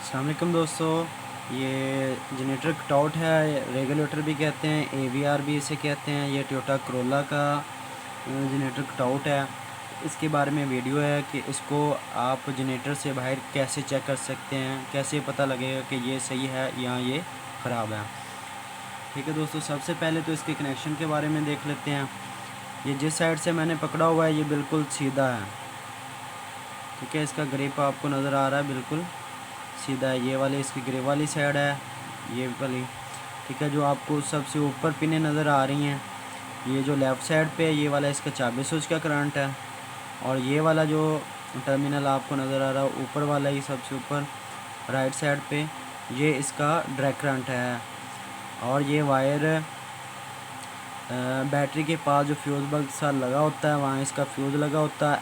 अस्सलाम वालेकुम दोस्तों, ये जनरेटर कटआउट है, रेगुलेटर भी कहते हैं, एवीआर भी इसे कहते हैं। ये टोयोटा करोला का जनरेटर कटआउट है। इसके बारे में वीडियो है कि इसको आप जनरेटर से बाहर कैसे चेक कर सकते हैं, कैसे पता लगेगा कि ये सही है या ये ख़राब है। ठीक है दोस्तों, सबसे पहले तो इसके कनेक्शन के बारे में देख लेते हैं। ये जिस साइड से मैंने पकड़ा हुआ है ये बिल्कुल सीधा है। ठीक है, इसका ग्रिप आपको नज़र आ रहा है, बिल्कुल सीधा है। ये वाली इसकी ग्रिप वाली साइड है, ये वाली। ठीक है, जो आपको सबसे ऊपर पिनें नज़र आ रही हैं, ये जो लेफ़्ट साइड पे है ये वाला इसका चाबी स्विच का करंट है। और ये वाला जो टर्मिनल आपको नज़र आ रहा है ऊपर वाला ही सबसे ऊपर राइट साइड पे, ये इसका डायरेक्ट करंट है। और ये वायर बैटरी के पास जो फ्यूज़ बल्ब सा लगा होता है वहाँ इसका फ्यूज़ लगा होता है।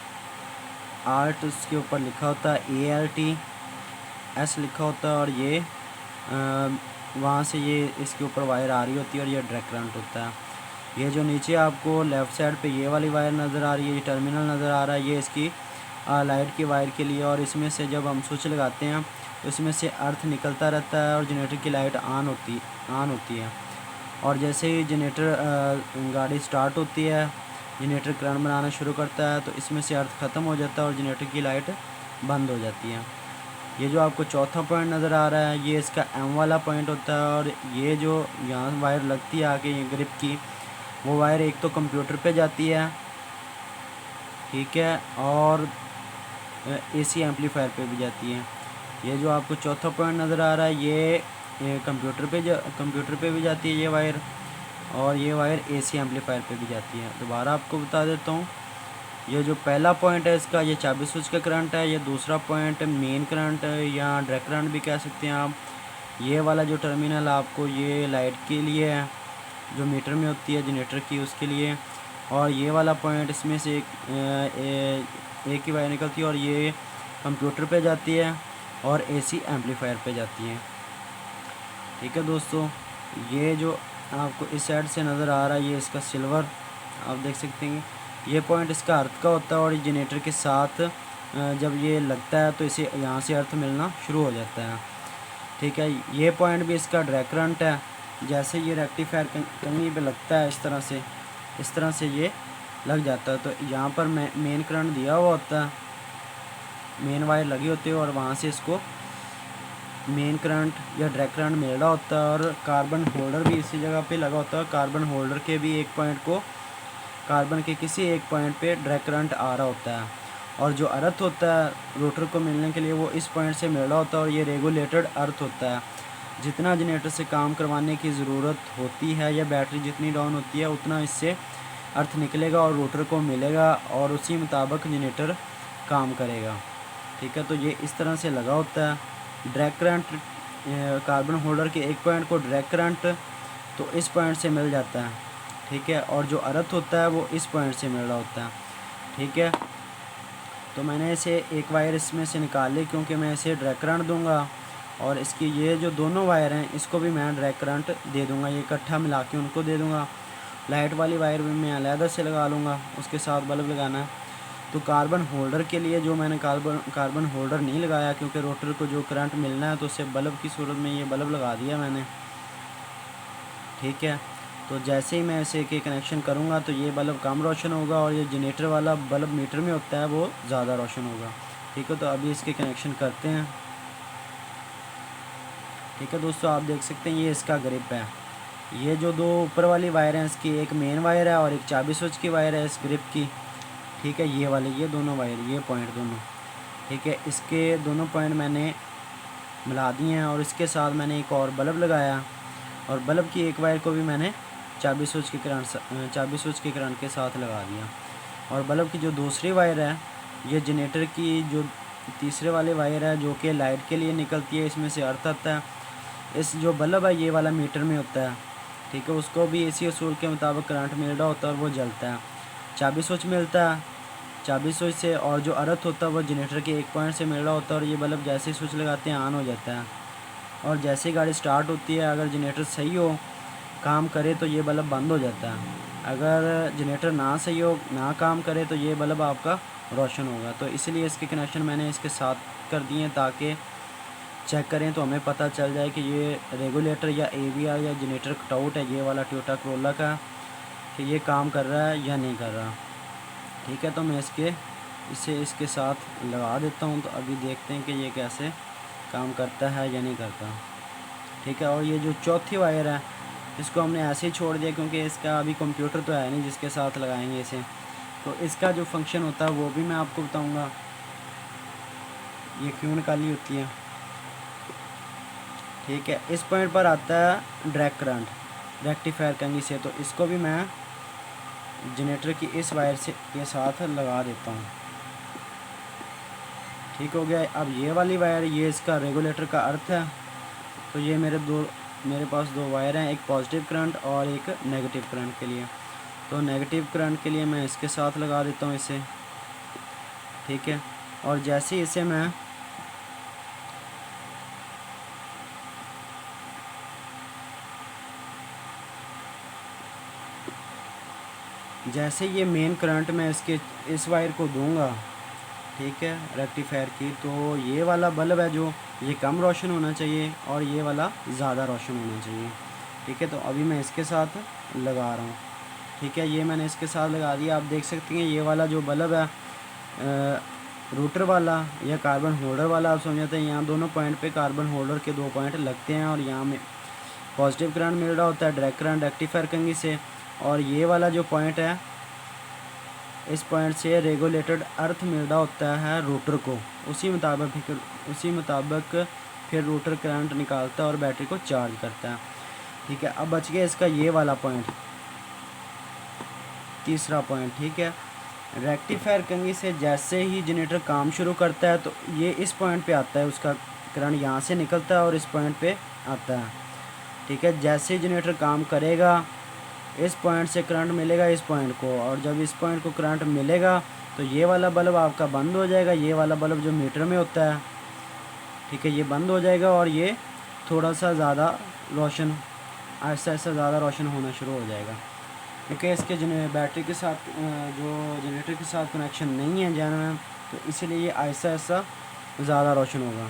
आर्ट उसके ऊपर लिखा होता है, ALT लिखा होता है। और ये वहाँ से ये इसके ऊपर वायर आ रही होती है और ये डायरेक्ट करंट होता है। ये जो नीचे आपको लेफ़्ट साइड पे ये वाली वायर नज़र आ रही है, ये टर्मिनल नज़र आ रहा है, ये इसकी लाइट की वायर के लिए। और इसमें से जब हम स्विच लगाते हैं तो इसमें से अर्थ निकलता रहता है और जनरेटर की लाइट ऑन होती है। और जैसे ही जनरेटर गाड़ी स्टार्ट होती है, जनरेटर करंट बनाना शुरू करता है तो इसमें से अर्थ ख़त्म हो जाता है और जनरेटर की लाइट बंद हो जाती है। ये जो आपको चौथा पॉइंट नज़र आ रहा है ये इसका M वाला पॉइंट होता है। और ये जो यहाँ वायर लगती है आगे ये ग्रिप की, वो वायर एक तो कंप्यूटर पे जाती है, ठीक है, और AC एम्पलीफायर पे भी जाती है। ये जो आपको चौथा पॉइंट नज़र आ रहा है ये कंप्यूटर पे भी जाती है ये वायर, और ये वायर AC एम्पलीफायर पे भी जाती है। दोबारा आपको बता देता हूँ, ये जो पहला पॉइंट है इसका ये चाबी स्विच का करंट है। ये दूसरा पॉइंट मेन करंट है या डायरेक्ट करंट भी कह सकते हैं आप। ये वाला जो टर्मिनल आपको ये लाइट के लिए है जो मीटर में होती है जनरेटर की, उसके लिए। और ये वाला पॉइंट इसमें से एक ही वायर निकलती है और ये कंप्यूटर पे जाती है और AC एम्पलीफायर पे जाती है। ठीक है दोस्तों, ये जो आपको इस साइड से नज़र आ रहा है ये इसका सिल्वर आप देख सकते हैं, ये पॉइंट इसका अर्थ का होता है। और जनरेटर के साथ जब ये लगता है तो इसे यहाँ से अर्थ मिलना शुरू हो जाता है। ठीक है, ये पॉइंट भी इसका डायरेक्ट करंट है। जैसे ये रेक्टिफायर कहीं पे लगता है इस तरह से ये लग जाता है तो यहाँ पर मेन करंट दिया हुआ होता है, मेन वायर लगी होती है और वहाँ से इसको मेन करंट या डायरेक्ट करंट मिल रहा होता है। और कार्बन होल्डर भी इसी जगह पे लगा होता है। कार्बन होल्डर के भी एक पॉइंट को कार्बन के किसी एक पॉइंट पे डायरेक्ट करंट आ रहा होता है। और जो अर्थ होता है रोटर को मिलने के लिए वो इस पॉइंट से मिल रहा होता है और ये रेगुलेटेड अर्थ होता है। जितना जनरेटर से काम करवाने की ज़रूरत होती है या बैटरी जितनी डाउन होती है उतना इससे अर्थ निकलेगा और रोटर को मिलेगा और उसी मुताबिक जनरेटर काम करेगा। ठीक है, तो ये इस तरह से लगा होता है। डायरेक्ट करंट कार्बन होल्डर के एक पॉइंट को डायरेक्ट करंट तो इस पॉइंट से मिल जाता है। ठीक है, और जो अर्थ होता है वो इस पॉइंट से मिल रहा होता है। ठीक है, तो मैंने इसे एक वायर इसमें से निकाल ली क्योंकि मैं इसे डायरेक्ट करंट दूंगा और इसकी ये जो दोनों वायर हैं इसको भी मैं डायरेक्ट करंट दे दूंगा, ये इकट्ठा मिला के उनको दे दूंगा। लाइट वाली वायर भी मैं अलहदा से लगा लूँगा, उसके साथ बल्ब लगाना है। तो कार्बन होल्डर के लिए जो मैंने कार्बन होल्डर नहीं लगाया क्योंकि रोटर को जो करंट मिलना है तो उससे बल्ब की सूरत में ये बल्ब लगा दिया मैंने। ठीक है, तो जैसे ही मैं इसे के कनेक्शन करूँगा तो ये बल्ब कम रोशन होगा और ये जनरेटर वाला बल्ब मीटर में होता है वो ज़्यादा रोशन होगा। ठीक है, तो अभी इसके कनेक्शन करते हैं। ठीक है दोस्तों, आप देख सकते हैं ये इसका ग्रिप है। ये जो दो ऊपर वाली वायर हैं इसकी एक मेन वायर है और एक चाबी स्विच की वायर है इस ग्रिप की। ठीक है, ये वाले ये दोनों वायर ये पॉइंट दोनों, ठीक है, इसके दोनों पॉइंट मैंने मिला दिए हैं और इसके साथ मैंने एक और बल्ब लगाया और बल्ब की एक वायर को भी मैंने चाबी स्विच के करंट के साथ लगा दिया। और बल्ब की जो दूसरी वायर है ये जनरेटर की जो तीसरे वाले वायर है जो कि लाइट के लिए निकलती है, इसमें से अर्थ आता है। इस जो बल्ब है ये वाला मीटर में होता है। ठीक है, उसको भी AC असूल के मुताबिक करंट मिल रहा होता है और वो जलता है। चाबी स्विच मिलता है, चाबी स्विच से, और जो अर्थ होता है वो जनरेटर के एक पॉइंट से मिल रहा होता है। और ये बल्ब जैसे ही स्विच लगाते हैं ऑन हो जाता है और जैसे ही गाड़ी स्टार्ट होती है अगर जनरेटर सही हो काम करे तो ये बल्ब बंद हो जाता है। अगर जनरेटर ना सही हो ना काम करे तो ये बल्ब आपका रोशन होगा। तो इसलिए इसके कनेक्शन मैंने इसके साथ कर दिए ताकि चेक करें तो हमें पता चल जाए कि ये रेगुलेटर या AVR या जनरेटर कटआउट है ये वाला टोयोटा कोरोला का, कि ये काम कर रहा है या नहीं कर रहा। ठीक है, तो मैं इसे इसके साथ लगा देता हूँ। तो अभी देखते हैं कि ये कैसे काम करता है या नहीं करता। ठीक है, और ये जो चौथी वायर है इसको हमने ऐसे ही छोड़ दिया क्योंकि इसका अभी कंप्यूटर तो है नहीं जिसके साथ लगाएंगे इसे। तो इसका जो फंक्शन होता है वो भी मैं आपको बताऊंगा, ये क्यों निकाली होती है। ठीक है, इस पॉइंट पर आता है डायरेक्ट करंट रेक्टिफायर कंघी से, तो इसको भी मैं जनरेटर की इस वायर से के साथ लगा देता हूँ। ठीक हो गया। अब ये वाली वायर ये इसका रेगुलेटर का अर्थ है। तो ये मेरे पास दो वायर हैं, एक पॉजिटिव करंट और एक नेगेटिव करंट के लिए। तो नेगेटिव करंट के लिए मैं इसके साथ लगा देता हूँ इसे। ठीक है, और जैसे इसे मैं जैसे ये मेन करंट मैं इस वायर को दूंगा, ठीक है, रेक्टिफायर की, तो ये वाला बल्ब है जो ये कम रोशन होना चाहिए और ये वाला ज़्यादा रोशन होना चाहिए। ठीक है, तो अभी मैं इसके साथ लगा रहा हूँ। ठीक है, ये मैंने इसके साथ लगा दिया। आप देख सकते हैं ये वाला जो बल्ब है रूटर वाला या कार्बन होल्डर वाला आप समझते हैं, यहाँ दोनों पॉइंट पे कार्बन होल्डर के 2 पॉइंट लगते हैं और यहाँ में पॉजिटिव करंट मिल रहा होता है डायरेक्ट करंट रेक्टिफायर कंघी से, और ये वाला जो पॉइंट है इस पॉइंट से रेगुलेटेड अर्थ मिल रहा होता है रूटर को। उसी मुताबिक फिर रूटर करंट निकालता है और बैटरी को चार्ज करता है। ठीक है, अब बच गया इसका ये वाला पॉइंट, तीसरा पॉइंट। ठीक है, रेक्टिफायर कंघी से जैसे ही जनरेटर काम शुरू करता है तो ये इस पॉइंट पे आता है, उसका करंट यहाँ से निकलता है और इस पॉइंट पे आता है। ठीक है, जैसे ही जनरेटर काम करेगा इस पॉइंट से करंट मिलेगा इस पॉइंट को, और जब इस पॉइंट को करंट मिलेगा तो ये वाला बल्ब आपका बंद हो जाएगा। ये वाला बल्ब जो मीटर में होता है, ठीक है, ये बंद हो जाएगा और ये थोड़ा सा ज़्यादा रोशन ऐसा ज़्यादा रोशन होना शुरू हो जाएगा, क्योंकि इसके बैटरी के साथ जो जनरेटर के साथ कनेक्शन नहीं है जेन्युइन, तो इसीलिए ये ऐसा ज़्यादा रोशन होगा।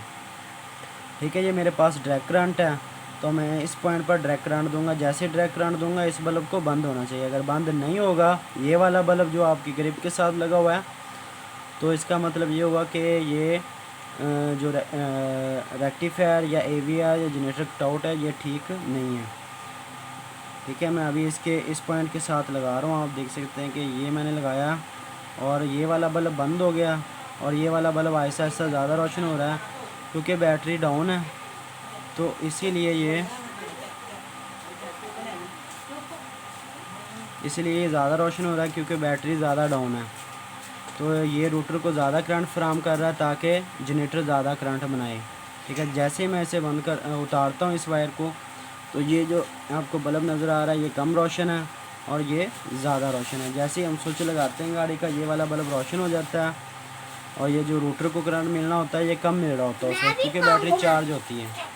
ठीक है, ये मेरे पास डायरेक्ट करंट है तो मैं इस पॉइंट पर डायरेक्ट करंट दूंगा। जैसे डायरेक्ट करंट दूंगा इस बल्ब को बंद होना चाहिए। अगर बंद नहीं होगा ये वाला बल्ब जो आपकी ग्रिप के साथ लगा हुआ है, तो इसका मतलब ये हुआ कि ये जो रेक्टिफायर या AVR या जनरेटर कटआउट है ये ठीक नहीं है। ठीक है, मैं अभी इस पॉइंट के साथ लगा रहा हूँ। आप देख सकते हैं कि ये मैंने लगाया और ये वाला बल्ब बंद हो गया और ये वाला बल्ब ऐसा ज़्यादा रोशन हो रहा है क्योंकि बैटरी डाउन है, तो इसीलिए ये ज़्यादा रोशन हो रहा है क्योंकि बैटरी ज़्यादा डाउन है। तो ये रूटर को ज़्यादा करंट फराहम कर रहा है ताकि जनरेटर ज़्यादा करंट बनाए। ठीक है, जैसे ही मैं इसे उतारता हूँ इस वायर को, तो ये जो आपको बल्ब नज़र आ रहा है ये कम रोशन है और ये ज़्यादा रोशन है। जैसे ही हम स्विच लगाते हैं गाड़ी का ये वाला बल्ब रोशन हो जाता है और ये जो रूटर को करंट मिलना होता है ये कम मिल रहा होता है उसमें, क्योंकि बैटरी चार्ज होती है।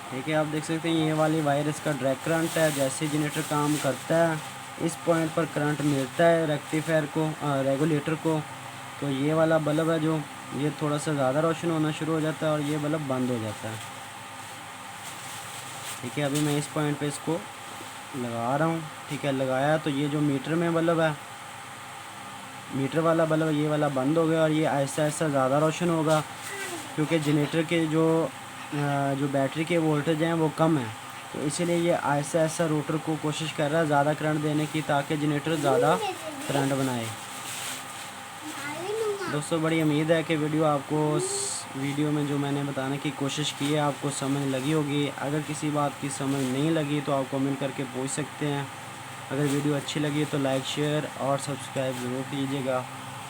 ठीक है, आप देख सकते हैं ये वाली वायर इसका डायरेक्ट करंट है। जैसे जनरेटर काम करता है इस पॉइंट पर करंट मिलता है रेक्टिफायर को रेगुलेटर को, तो ये वाला बल्ब है जो ये थोड़ा सा ज़्यादा रोशन होना शुरू हो जाता है और ये बल्ब बंद हो जाता है। ठीक है, अभी मैं इस पॉइंट पे इसको लगा रहा हूँ। ठीक है, लगाया तो ये जो मीटर में बल्ब है, मीटर वाला बल्ब ये वाला बंद हो गया और ये ऐसा ज़्यादा रोशन होगा क्योंकि जनरेटर के जो बैटरी के वोल्टेज हैं वो कम है, तो इसीलिए ये ऐसा रोटर को कोशिश कर रहा है ज़्यादा करंट देने की ताकि जनरेटर ज़्यादा करंट बनाए। दोस्तों, बड़ी उम्मीद है कि वीडियो में जो मैंने बताने की कोशिश की है आपको समझ लगी होगी। अगर किसी बात की समझ नहीं लगी तो आप कमेंट करके पूछ सकते हैं। अगर वीडियो अच्छी लगी तो लाइक शेयर और सब्सक्राइब ज़रूर कीजिएगा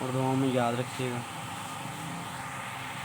और दुआओं में याद रखिएगा।